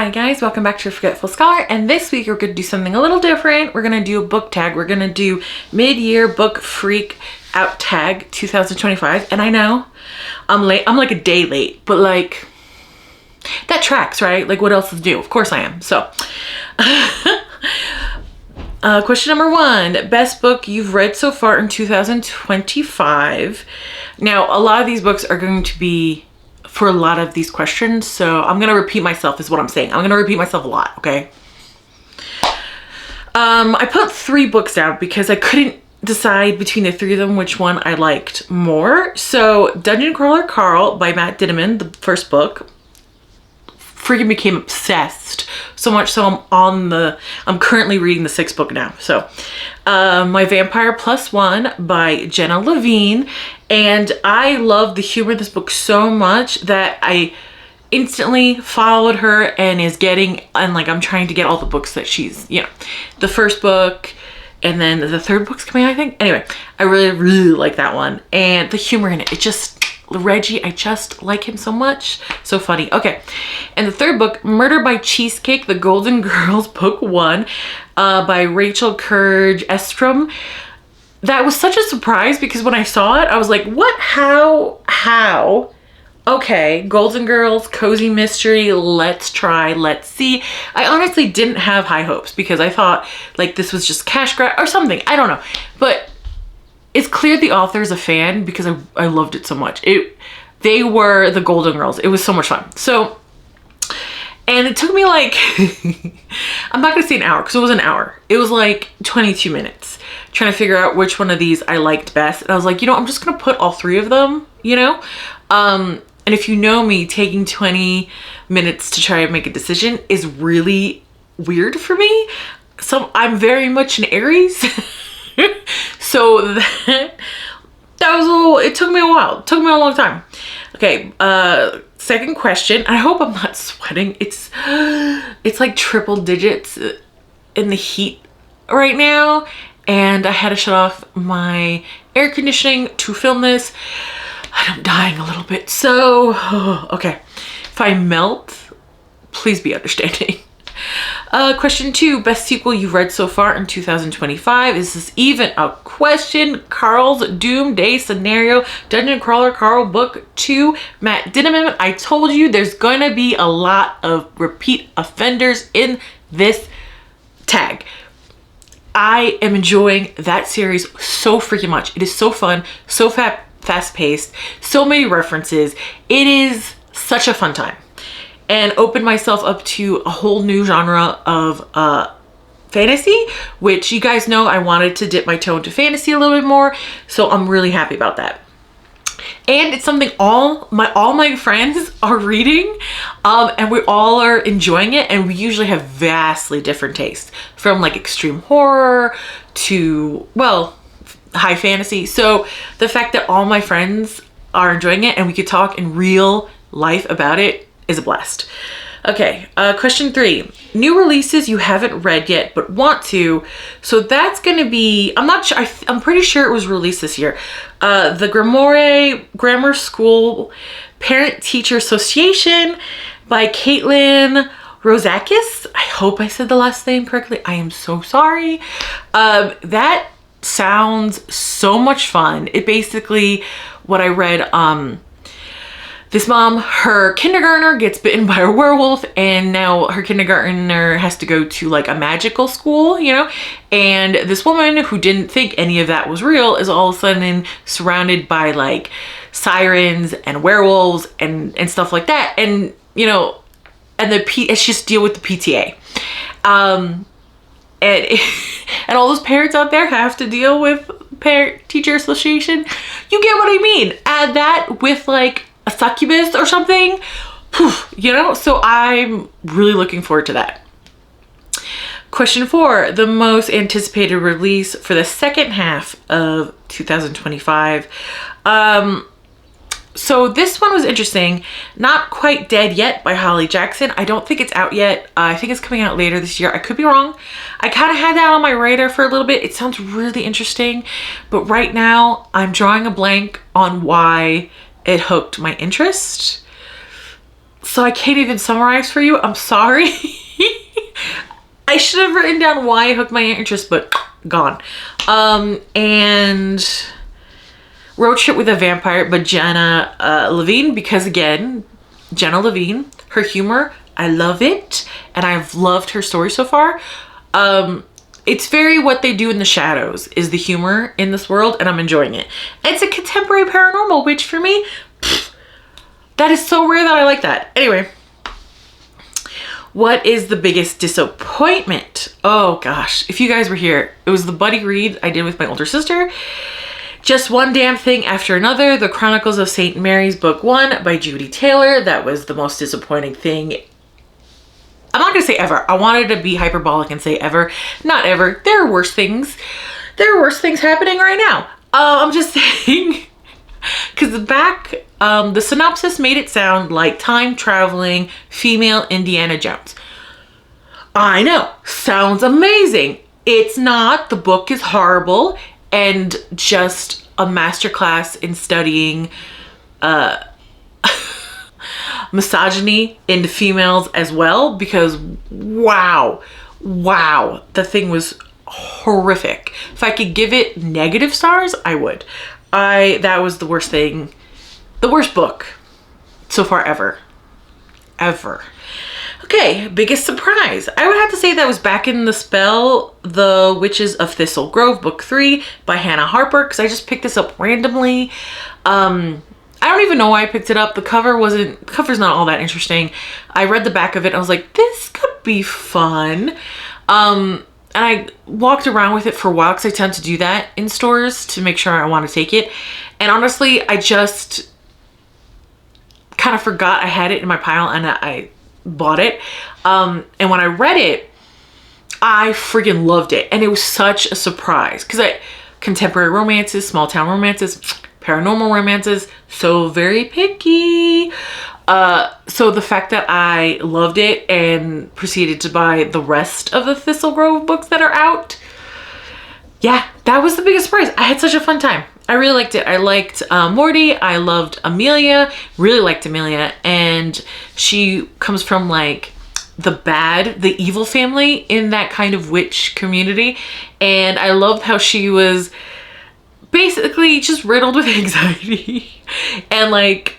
Hi guys, welcome back to Forgetful Scholar, and this week we're going to do something a little different. We're going to do a book tag. We're going to do mid-year book freak out tag 2025, and I know I'm late. I'm like a day late, but like that tracks, right? Like what else is new? Of course I am. So question number 1, best book you've read so far in 2025. Now a lot of these books are going to be for a lot of these questions, so I'm gonna repeat myself is what I'm saying. I'm gonna repeat myself a lot, okay? I put 3 books down because I couldn't decide between the 3 of them which one I liked more. So Dungeon Crawler Carl by Matt Dinneman, the first book, freaking became obsessed. So much so I'm currently reading the 6th book now. So My Vampire Plus One by Jenna Levine. And I love the humor of this book so much that I instantly followed her and I'm trying to get all the books that she's, the first book and then the 3rd book's coming out, I think. Anyway, I really, really like that one. And the humor in it, Reggie, I just like him so much. So funny. Okay. And the 3rd book, Murder by Cheesecake, The Golden Girls, Book 1, by Rachel Courage Estrom. That was such a surprise because when I saw it, I was like, what? How? Okay, Golden Girls, cozy mystery, let's try, let's see. I honestly didn't have high hopes because I thought like this was just cash grab or something. I don't know. But it's clear the author is a fan because I loved it so much. They were the Golden Girls. It was so much fun. So, and it took me like, I'm not gonna say an hour because it was an hour. It was like 22 minutes trying to figure out which one of these I liked best. And I was like, I'm just gonna put all 3 of them, and if you know me, taking 20 minutes to try and make a decision is really weird for me. So I'm very much an Aries. So that was it took me a while. It took me a long time. Okay, 2nd question. I hope I'm not sweating. It's like triple digits in the heat right now. And I had to shut off my air conditioning to film this. I'm dying a little bit. So, okay. If I melt, please be understanding. Question 2, best sequel you've read so far in 2025. Is this even a question? Carl's Doomsday Scenario, Dungeon Crawler Carl, Book 2, Matt Dinneman. I told you there's going to be a lot of repeat offenders in this tag. I am enjoying that series so freaking much. It is so fun, so fast-paced, so many references. It is such a fun time. And opened myself up to a whole new genre of fantasy, which you guys know I wanted to dip my toe into fantasy a little bit more. So I'm really happy about that. And it's something all my friends are reading, and we all are enjoying it. And we usually have vastly different tastes, from like extreme horror to, high fantasy. So the fact that all my friends are enjoying it and we could talk in real life about it is a blast. Okay, question 3, new releases you haven't read yet but want to. So that's gonna be, I'm not sure, I'm pretty sure it was released this year. The Grammar School Parent Teacher Association by Caitlin Rosakis. I hope I said the last name correctly. I am so sorry. That sounds so much fun. It basically, what I read, this mom, her kindergartner gets bitten by a werewolf, and now her kindergartner has to go to like a magical school, and this woman who didn't think any of that was real is all of a sudden surrounded by like sirens and werewolves and stuff like that. And, it's just deal with the PTA. And all those parents out there have to deal with Parent Teacher Association. You get what I mean? Add that with like a succubus or something, so I'm really looking forward to that. Question 4, the most anticipated release for the second half of 2025. So this one was interesting. Not Quite Dead Yet by Holly Jackson. I don't think it's out yet. I think it's coming out later this year. I could be wrong. I kind of had that on my radar for a little bit. It sounds really interesting, but right now I'm drawing a blank on why it hooked my interest. So I can't even summarize for you. I'm sorry. I should have written down why I hooked my interest, but gone. And Road Trip with a Vampire by Jenna Levine, because again, Jenna Levine, her humor, I love it, and I've loved her story so far. It's very what they do in the shadows is the humor in this world, and I'm enjoying it. It's a contemporary paranormal, which for me, that is so rare that I like that. Anyway, what is the biggest disappointment? Oh gosh, if you guys were here, it was the buddy read I did with my older sister. Just One Damn Thing After Another, The Chronicles of St. Mary's, Book 1 by Judy Taylor. That was the most disappointing thing. I'm not gonna say ever. I wanted to be hyperbolic and say ever. Not ever. There are worse things. There are worse things happening right now. I'm just saying, because the synopsis made it sound like time traveling female Indiana Jones. I know, sounds amazing. It's not. The book is horrible and just a masterclass in studying misogyny in females as well, because wow, the thing was horrific. If I could give it negative stars, I would. That was the worst thing, the worst book so far ever. Okay, biggest surprise. I would have to say that was Back in the Spell, The Witches of Thistle Grove, Book 3 by Hannah Harper, because I just picked this up randomly. I don't even know why I picked it up. The cover's not all that interesting. I read the back of it and I was like, this could be fun. And I walked around with it for a while because I tend to do that in stores to make sure I want to take it. And honestly, I just kind of forgot I had it in my pile and I bought it. And when I read it, I freaking loved it. And it was such a surprise because contemporary romances, small town romances, paranormal romances, so very picky. So the fact that I loved it and proceeded to buy the rest of the Thistle Grove books that are out, yeah, that was the biggest surprise. I had such a fun time. I really liked it. I liked Morty. I loved Amelia. Really liked Amelia. And she comes from like the evil family in that kind of witch community. And I loved how she was basically just riddled with anxiety and like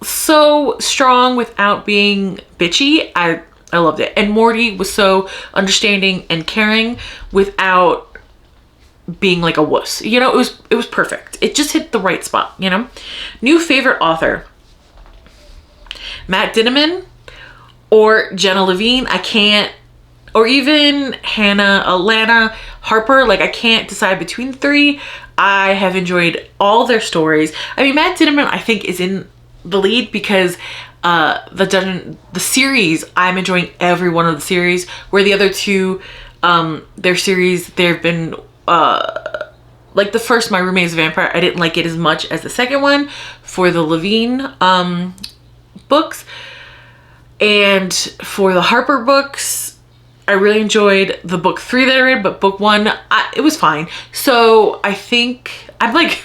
so strong without being bitchy. I loved it. And Morty was so understanding and caring without being like a wuss. You know, it was perfect. It just hit the right spot, you know? New favorite author. Matt Dinniman or Jenna Levine. I can't, or even Lana Harper. Like I can't decide between the three. I have enjoyed all their stories. I mean, Matt Dinniman I think is in the lead because the series, I'm enjoying every one of the series, where the other two, their series, they've been like the first My Roommate is a Vampire, I didn't like it as much as the second one for the Levine books. And for the Harper books, I really enjoyed the book 3 that I read, but book 1, it was fine. So I think I'm like,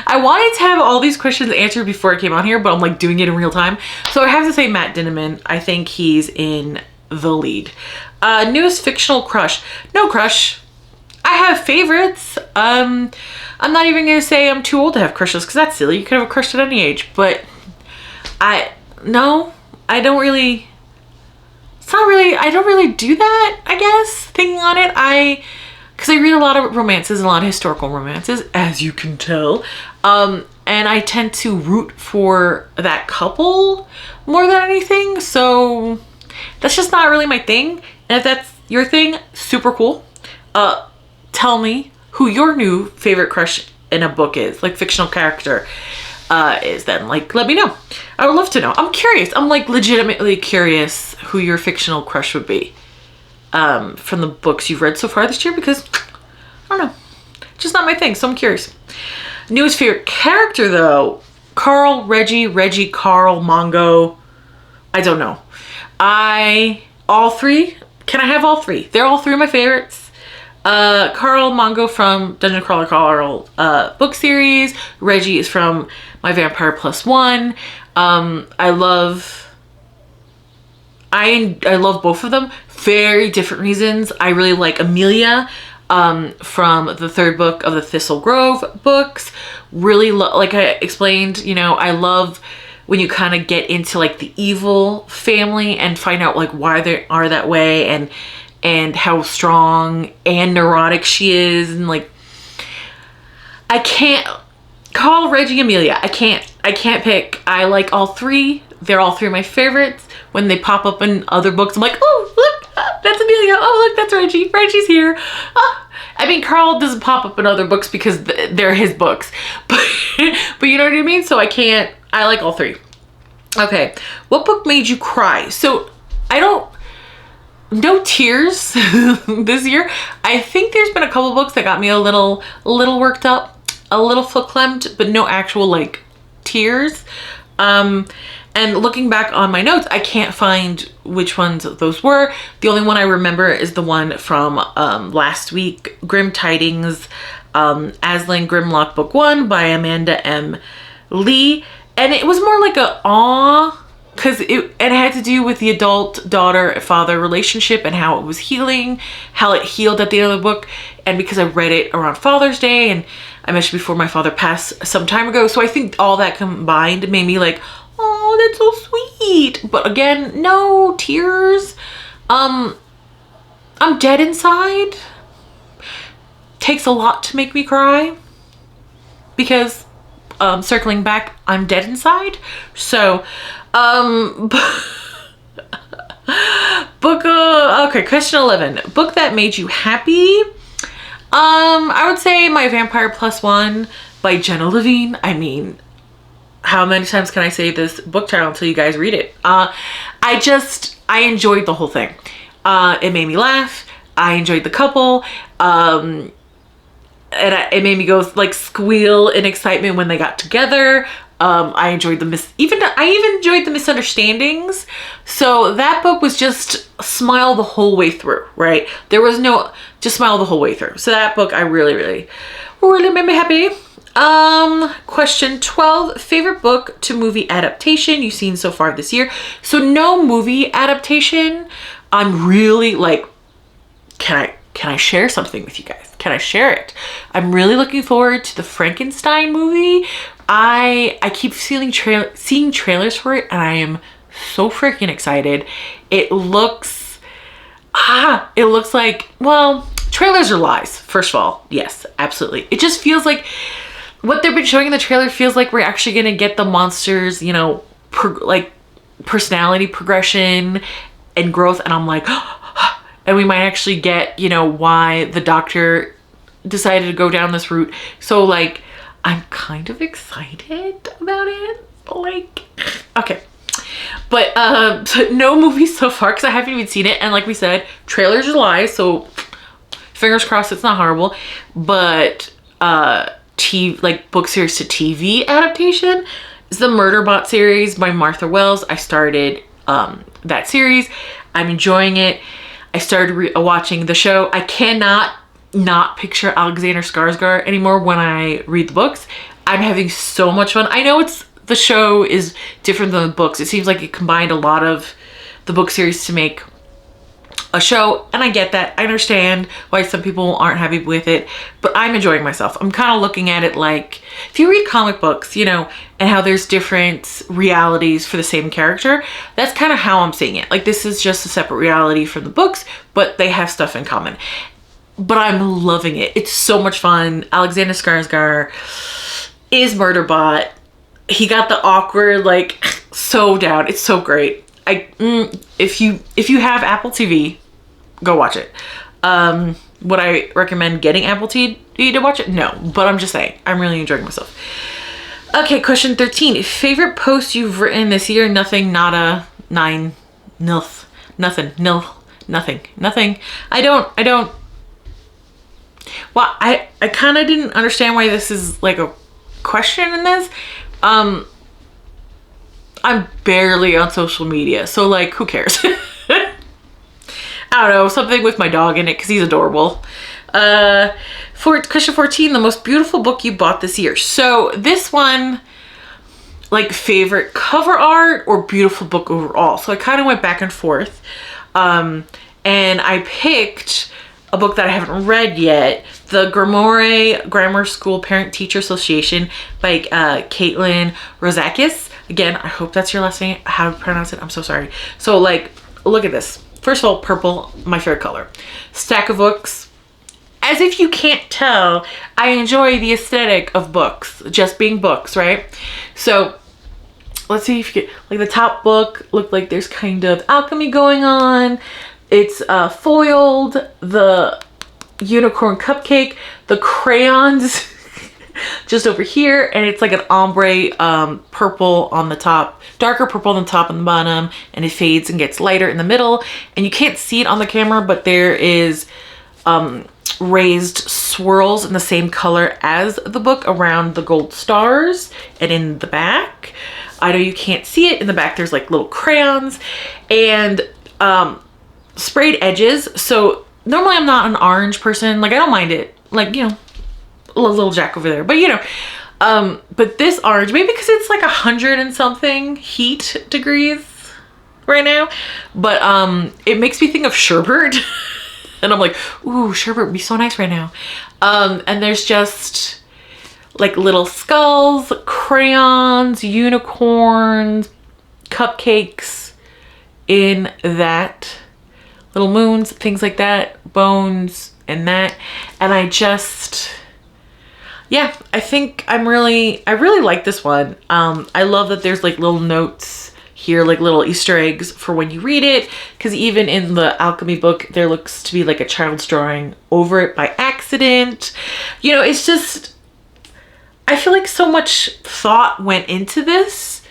I wanted to have all these questions answered before I came on here, but I'm like doing it in real time. So I have to say Matt Dinniman, I think he's in the lead. Newest fictional crush. No crush. I have favorites. I'm not even gonna say I'm too old to have crushes because that's silly. You could have a crush at any age, but I don't really do that, I guess, thinking on it. Because I read a lot of romances, a lot of historical romances, as you can tell. And I tend to root for that couple more than anything. So that's just not really my thing. And if that's your thing, super cool. Tell me who your new favorite crush in a book is, like fictional character is then. Like, let me know. I would love to know. I'm curious. I'm like legitimately curious who your fictional crush would be from the books you've read so far this year, because I don't know, just not my thing. So I'm curious. Newest favorite character though, Carl, Reggie, Carl, Mongo. I don't know. All three. Can I have all three? They're all three of my favorites. Carl Mongo from Dungeon Crawler Carl book series. Reggie is from My Vampire Plus One. I love both of them. Very different reasons. I really like Amelia from the third book of the Thistle Grove books. Really like I explained, you know, I love when you kind of get into like the evil family and find out like why they are that way, and how strong and neurotic she is, and like I can't call Reggie Amelia. I can't pick. I like all three. They're all three of my favorites. When they pop up in other books, I'm like, oh look, that's Amelia. Oh look, that's Reggie. Reggie's here. I mean, Carl doesn't pop up in other books because they're his books, but you know what I mean? So I like all three. Okay, what book made you cry? So no tears this year. I think there's been a couple books that got me a little worked up, a little foot clamped, but no actual like tears. And looking back on my notes, I can't find which ones those were. The only one I remember is the one from last week, Grim Tidings, Aslan Grimlock Book 1 by Amanda M. Lee. And it was more like a awe, because it had to do with the adult daughter-father relationship and how it was healing, how it healed at the end of the book. And because I read it around Father's Day, and I mentioned before my father passed some time ago, so I think all that combined made me like, oh, that's so sweet. But again, no tears. I'm dead inside. Takes a lot to make me cry, because circling back, I'm dead inside. So okay, question 11. Book that made you happy. I would say My Vampire Plus One by Jenna Levine. I mean, how many times can I say this book title until you guys read it? I enjoyed the whole thing. It made me laugh. I enjoyed the couple. It made me go like squeal in excitement when they got together. I enjoyed I even enjoyed the misunderstandings. So that book was just smile the whole way through, right? There was no, just smile the whole way through. So that book I really made me happy. Question 12, favorite book to movie adaptation you've seen so far this year. So no movie adaptation. I'm really like, can I share something with you guys? Can I share it? I'm really looking forward to the Frankenstein movie. I keep seeing trailers for it, and I am so freaking excited. It looks like, well, trailers are lies, first of all. Yes, absolutely. It just feels like what they've been showing in the trailer feels like we're actually going to get the monsters, you know, like personality progression and growth. And I'm like, and we might actually get, you know, why the doctor decided to go down this route. So like, I'm kind of excited about it. Like, okay. But so no movies so far because I haven't even seen it. And like we said, trailers are lies. So fingers crossed it's not horrible. But like book series to TV adaptation is the Murderbot series by Martha Wells. I started that series. I'm enjoying it. I started watching the show. I cannot not picture Alexander Skarsgård anymore when I read the books. I'm having so much fun. I know the show is different than the books. It seems like it combined a lot of the book series to make a show, and I get that. I understand why some people aren't happy with it, but I'm enjoying myself. I'm kind of looking at it like, if you read comic books, you know, and how there's different realities for the same character, that's kind of how I'm seeing it. Like, this is just a separate reality from the books, but they have stuff in common. But I'm loving it. It's so much fun. Alexander Skarsgård is Murderbot. He got the awkward, like, so down. It's so great. If you have Apple TV, go watch it. Would I recommend getting Apple TV to watch it? No, but I'm just saying, I'm really enjoying myself. Okay, question 13. Favorite post you've written this year? Nothing, nada, nine, nilth, nothing, nil, nothing. I don't. Well, I kind of didn't understand why this is like a question in this. I'm barely on social media, so like, who cares? I don't know, something with my dog in it because he's adorable. For question 14, the most beautiful book you bought this year. So this one, like favorite cover art or beautiful book overall. So I kind of went back and forth. And I picked a book that I haven't read yet, the Grammar School Parent Teacher Association by Caitlin Rozakis. Again, I hope that's your last name, how to pronounce it. I'm so sorry. So like, look at this. First of all, purple, my favorite color. Stack of books. As if you can't tell, I enjoy the aesthetic of books, just being books, right? So let's see if you get, like the top book looked like there's kind of alchemy going on. It's foiled, the unicorn cupcake, the crayons just over here, and it's like an ombre purple on the top, darker purple on the top and the bottom, and it fades and gets lighter in the middle. And you can't see it on the camera, but there is raised swirls in the same color as the book around the gold stars and in the back. I know you can't see it. In the back there's like little crayons and sprayed edges. So normally I'm not an orange person. Like I don't mind it. Like, you know, a little Jack over there. But you know, but this orange, maybe because it's like 100 and something heat degrees right now. But it makes me think of sherbet. And I'm like, ooh, sherbet would be so nice right now. And there's just like little skulls, crayons, unicorns, cupcakes in that, little moons, things like that, bones and that. And I just, yeah, I think I really like this one. I love that there's like little notes here, like little Easter eggs for when you read it, because even in the alchemy book there looks to be like a child's drawing over it by accident. You know, it's just, I feel like so much thought went into this,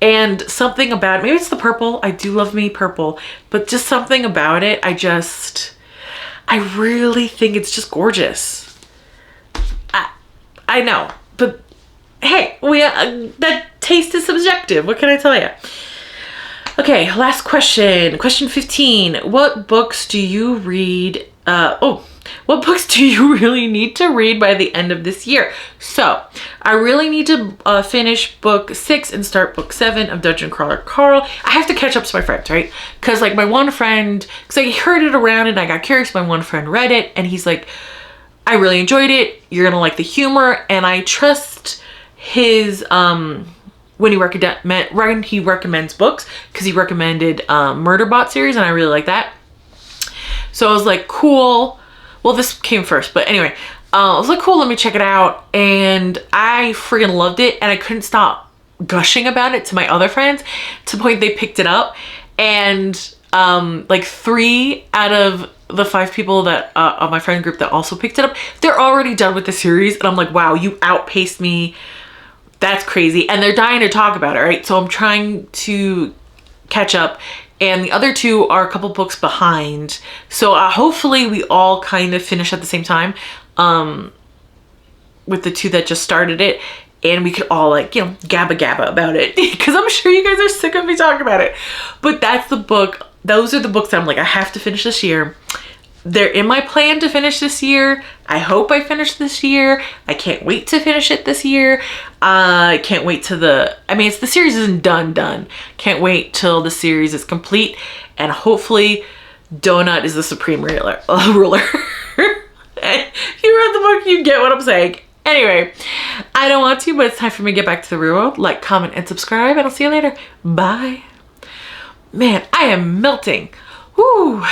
and something about it, maybe it's the purple, I do love me purple, but just something about it, I really think it's just gorgeous. I know, but hey, that taste is subjective. What can I tell you? Okay, last question. Question 15. What books do you read? What books do you really need to read by the end of this year? So, I really need to finish book 6 and start book 7 of Dungeon Crawler Carl. I have to catch up to my friends, right? Because like my one friend, because I heard it around and I got curious, my one friend read it and he's like, I really enjoyed it. You're gonna like the humor, and I trust his when he recommends books, because he recommended Murderbot series and I really like that. So I was like, cool. Well, this came first, but anyway, I was like, cool, let me check it out. And I freaking loved it, and I couldn't stop gushing about it to my other friends to the point they picked it up. And like 3 out of the 5 people that of my friend group that also picked it up, they're already done with the series. And I'm like, wow, you outpaced me. That's crazy. And they're dying to talk about it, right? So I'm trying to catch up, and the other 2 are a couple books behind. So hopefully we all kind of finish at the same time with the 2 that just started it, and we could all like, you know, gabba about it, because I'm sure you guys are sick of me talking about it. But that's the book. Those are the books that I'm like, I have to finish this year. They're in my plan to finish this year. I hope I finish this year. I can't wait to finish it this year. I can't wait to the series isn't done. Can't wait till the series is complete, and hopefully Donut is the supreme ruler. You read the book, you get what I'm saying. Anyway, I don't want to, but it's time for me to get back to the real world. Like, comment, and subscribe, and I'll see you later. Bye. Man, I am melting. Woo.